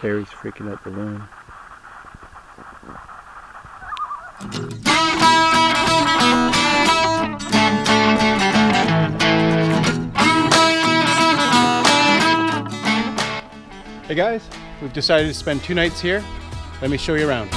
Terry's freaking out the loon. Hey guys, we've decided to spend 2 nights here. Let me show you around.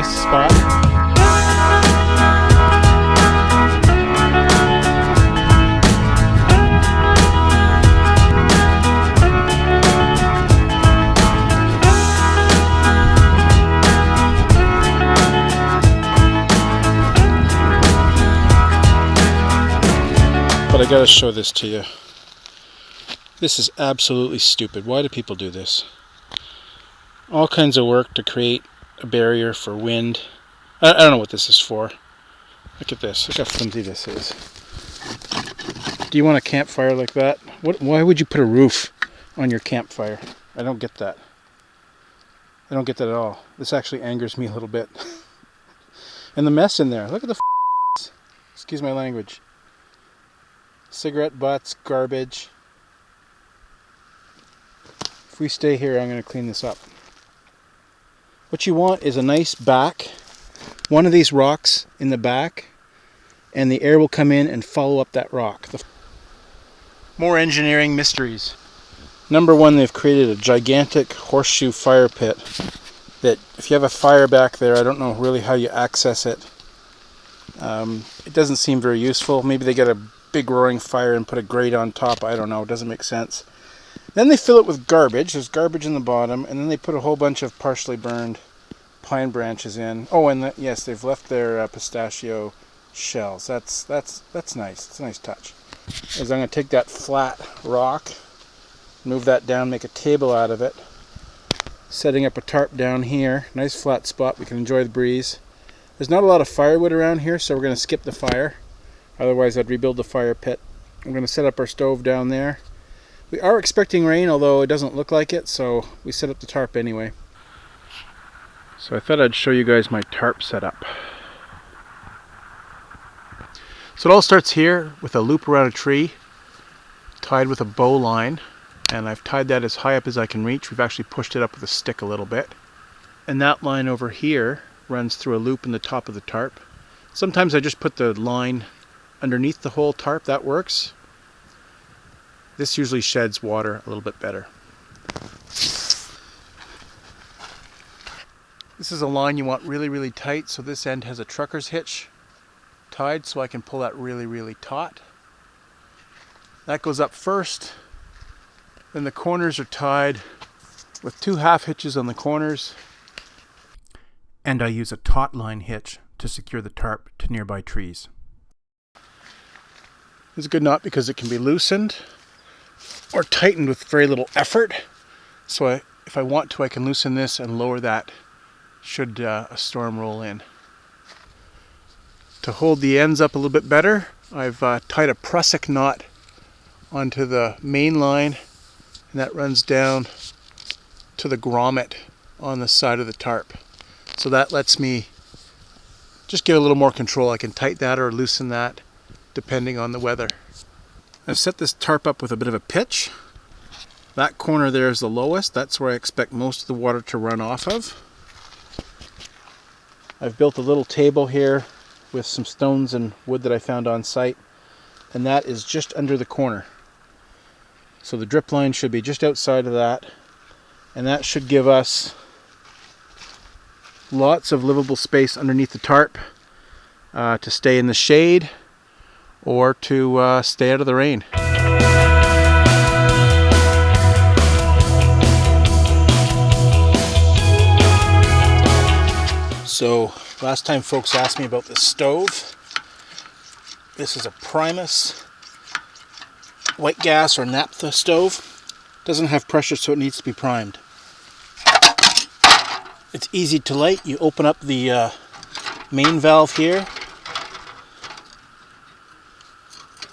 Spot. But I gotta show this to you. This is absolutely stupid. Why do people do this? All kinds of work to create a barrier for wind. I don't know what this is for. Look at this. Look how flimsy this is. Do you want a campfire like that? Why would you put a roof on your campfire? I don't get that. I don't get that at all. This actually angers me a little bit. And the mess in there. Look at the excuse my language. Cigarette butts, garbage. If we stay here, I'm going to clean this up. What you want is a nice back, one of these rocks in the back, and the air will come in and follow up that rock. More engineering mysteries. Number one, they've created a gigantic horseshoe fire pit that if you have a fire back there, I don't know really how you access it. It doesn't seem very useful. Maybe they get a big roaring fire and put a grate on top. I don't know. It doesn't make sense. Then they fill it with garbage. There's garbage in the bottom, and then they put a whole bunch of partially burned pine branches in. Oh, and yes, they've left their pistachio shells. That's nice. It's a nice touch. As I'm going to take that flat rock, move that down, make a table out of it, setting up a tarp down here. Nice flat spot. We can enjoy the breeze. There's not a lot of firewood around here, so we're going to skip the fire. Otherwise, I'd rebuild the fire pit. I'm going to set up our stove down there. We are expecting rain, although it doesn't look like it, so we set up the tarp anyway. So I thought I'd show you guys my tarp setup. So it all starts here with a loop around a tree, tied with a bow line, and I've tied that as high up as I can reach. We've actually pushed it up with a stick a little bit. And that line over here runs through a loop in the top of the tarp. Sometimes I just put the line underneath the whole tarp. That works. This usually sheds water a little bit better. This is a line you want really, really tight, so this end has a trucker's hitch tied so I can pull that really, really taut. That goes up first. Then the corners are tied with 2 half hitches on the corners. And I use a taut line hitch to secure the tarp to nearby trees. It's a good knot because it can be loosened or tightened with very little effort. So if I want to, I can loosen this and lower that should a storm roll in. To hold the ends up a little bit better, I've tied a prusik knot onto the main line, and that runs down to the grommet on the side of the tarp. So that lets me just get a little more control. I can tighten that or loosen that depending on the weather. I've set this tarp up with a bit of a pitch. That corner there is the lowest. That's where I expect most of the water to run off of. I've built a little table here with some stones and wood that I found on site, and that is just under the corner. So the drip line should be just outside of that, and that should give us lots of livable space underneath the tarp to stay in the shade or to stay out of the rain. So last time folks asked me about this stove. This is a Primus white gas or naphtha stove. Doesn't have pressure, so it needs to be primed. It's easy to light. You open up the main valve here,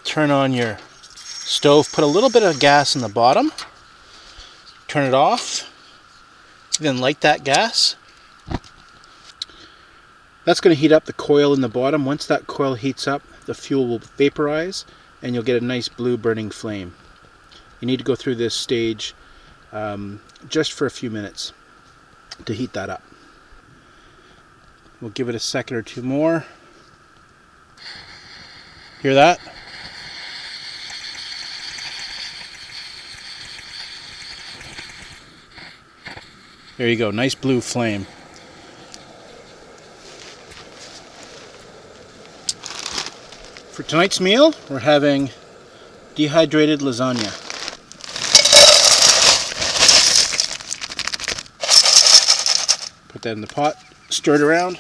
turn on your stove, put a little bit of gas in the bottom, turn it off, then light that gas. That's going to heat up the coil in the bottom. Once that coil heats up, the fuel will vaporize and you'll get a nice blue burning flame. You need to go through this stage just for a few minutes to heat that up. We'll give it a second or two more. Hear that? There you go, nice blue flame. For tonight's meal, we're having dehydrated lasagna. Put that in the pot, stir it around,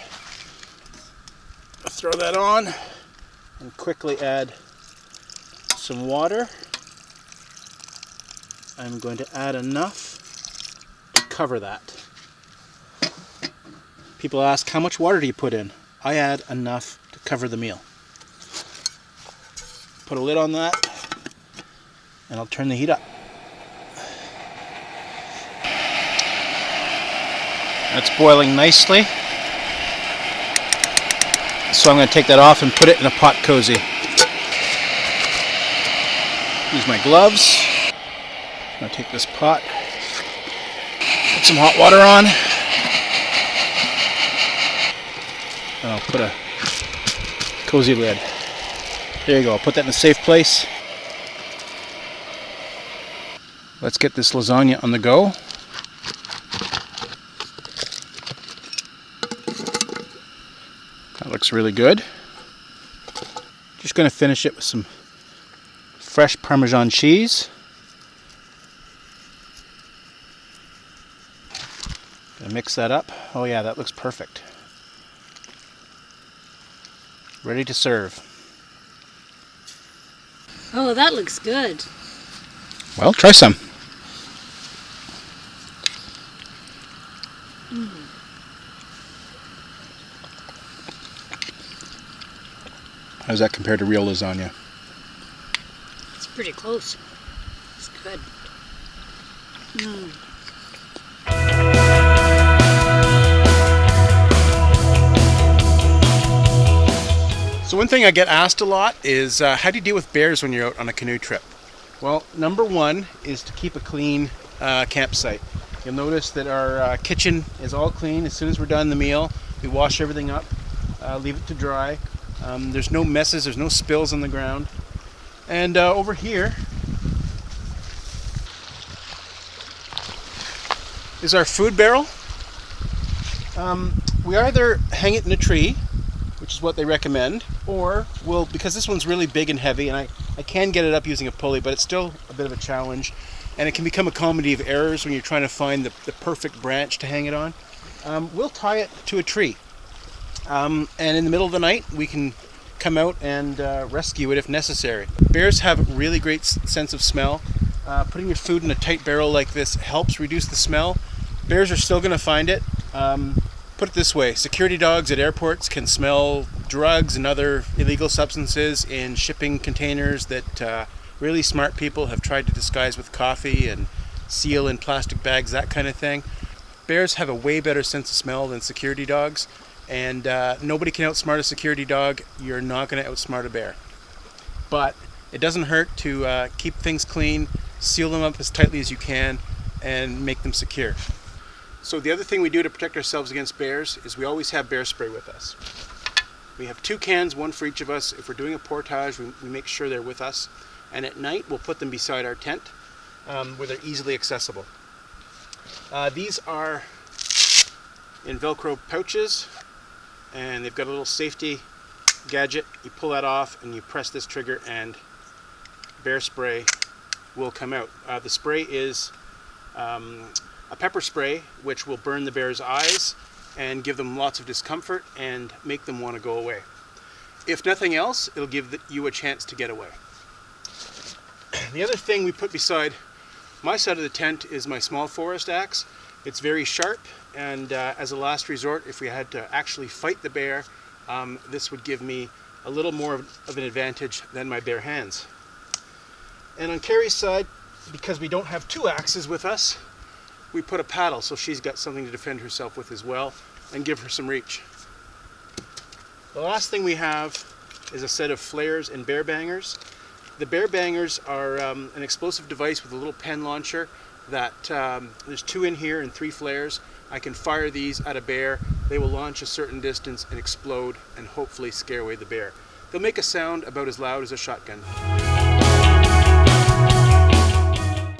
throw that on, and quickly add some water. I'm going to add enough to cover that. People ask, how much water do you put in? I add enough to cover the meal. Put a lid on that, and I'll turn the heat up. That's boiling nicely. So I'm going to take that off and put it in a pot cozy. Use my gloves. I'm going to take this pot, put some hot water on, and I'll put a cozy lid. There you go, I'll put that in a safe place. Let's get this lasagna on the go. That looks really good. Just going to finish it with some fresh Parmesan cheese. Gonna mix that up. Oh yeah, that looks perfect. Ready to serve. Oh, that looks good. Well, try some. How does that compare to real lasagna? It's pretty close. It's good. So one thing I get asked a lot is how do you deal with bears when you're out on a canoe trip? Well, number one is to keep a clean campsite. You'll notice that our kitchen is all clean. As soon as we're done the meal, we wash everything up, leave it to dry. There's no messes, there's no spills on the ground. And over here is our food barrel. We either hang it in a tree, which is what they recommend, or we'll, because this one's really big and heavy, and I can get it up using a pulley, but it's still a bit of a challenge, and it can become a comedy of errors when you're trying to find the perfect branch to hang it on. We'll tie it to a tree, and in the middle of the night we can come out and rescue it if necessary. Bears have a really great sense of smell. Putting your food in a tight barrel like this helps reduce the smell. Bears are still going to find it. Put it this way, security dogs at airports can smell drugs and other illegal substances in shipping containers that really smart people have tried to disguise with coffee and seal in plastic bags, that kind of thing. Bears have a way better sense of smell than security dogs, and nobody can outsmart a security dog. You're not going to outsmart a bear. But it doesn't hurt to keep things clean, seal them up as tightly as you can, and make them secure. So the other thing we do to protect ourselves against bears is we always have bear spray with us. We have 2 cans, one for each of us. If we're doing a portage, we make sure they're with us. And at night, we'll put them beside our tent where they're easily accessible. These are in Velcro pouches, and they've got a little safety gadget. You pull that off and you press this trigger and bear spray will come out. The spray is a pepper spray which will burn the bear's eyes and give them lots of discomfort and make them want to go away. If nothing else, it'll give you a chance to get away. The other thing we put beside My side of the tent is my small forest axe. It's very sharp, and as a last resort, if we had to actually fight the bear, this would give me a little more of an advantage than my bare hands. And on Carrie's side, because we don't have two axes with us, we put a paddle so she's got something to defend herself with as well and give her some reach. The last thing we have is a set of flares and bear bangers. The bear bangers are an explosive device with a little pen launcher that there's 2 in here and 3 flares. I can fire these at a bear. They will launch a certain distance and explode and hopefully scare away the bear. They'll make a sound about as loud as a shotgun.